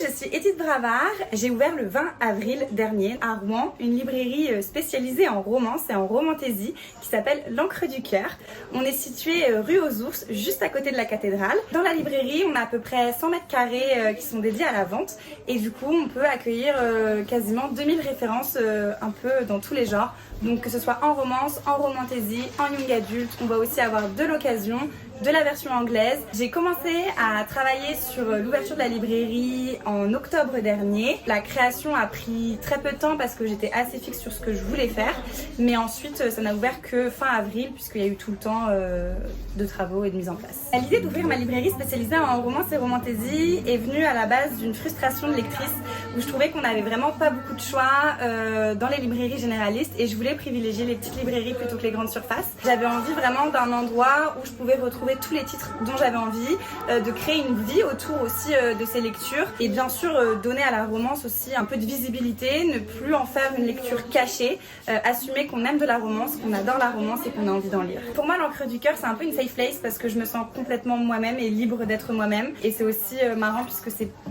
Je suis Edith Bravard, j'ai ouvert le 20 avril dernier à Rouen une librairie spécialisée en romance et en romantaisie qui s'appelle L'Encre du Cœur. On est situé rue aux Ours, juste à côté de la cathédrale. Dans la librairie, on a à peu près 100 mètres carrés qui sont dédiés à la vente et du coup on peut accueillir quasiment 2000 références un peu dans tous les genres. Donc que ce soit en romance, en romantaisie, en young adulte, on va aussi avoir de l'occasion, de la version anglaise. J'ai commencé à travailler sur l'ouverture de la librairie en octobre dernier. La création a pris très peu de temps parce que j'étais assez fixe sur ce que je voulais faire. Mais ensuite, ça n'a ouvert que fin avril puisqu'il y a eu tout le temps de travaux et de mise en place. L'idée d'ouvrir ma librairie spécialisée en romance et romantaisie est venue à la base d'une frustration de lectrice où je trouvais qu'on n'avait vraiment pas beaucoup de choix dans les librairies généralistes et je voulais privilégier les petites librairies plutôt que les grandes surfaces. J'avais envie vraiment d'un endroit où je pouvais retrouver tous les titres dont j'avais envie, de créer une vie autour aussi de ces lectures et bien sûr donner à la romance aussi un peu de visibilité, ne plus en faire une lecture cachée, assumer qu'on aime de la romance, qu'on adore la romance et qu'on a envie d'en lire. Pour moi, l'encre du cœur, c'est un peu une safe place parce que je me sens complètement moi-même et libre d'être moi-même et c'est aussi marrant puisque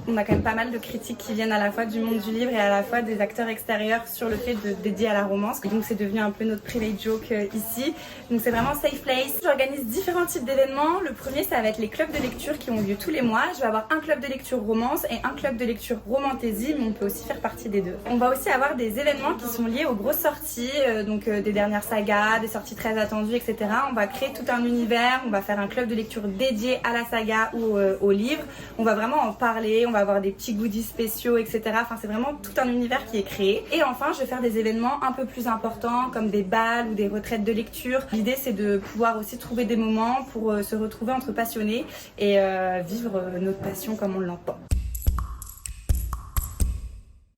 on a quand même pas mal de critiques qui viennent à la fois du monde du livre et à la fois des acteurs extérieurs sur le fait de dédier à la romance et donc c'est devenu un peu notre private joke ici, donc c'est vraiment safe place. J'organise différents types d'événements. Le premier, ça va être les clubs de lecture qui ont lieu tous les mois. Je vais avoir un club de lecture romance et un club de lecture romantaisie, mais on peut aussi faire partie des deux. On va aussi avoir des événements qui sont liés aux grosses sorties, donc des dernières sagas, des sorties très attendues, etc. On va créer tout un univers, on va faire un club de lecture dédié à la saga ou au livre. On va vraiment en parler, on va avoir des petits goodies spéciaux, etc. Enfin, c'est vraiment tout un univers qui est créé. Et enfin, je vais faire des événements un peu plus importants, comme des balles ou des retraites de lecture. L'idée, c'est de pouvoir aussi trouver des moments pour se retrouver entre passionnés et vivre notre passion comme on l'entend.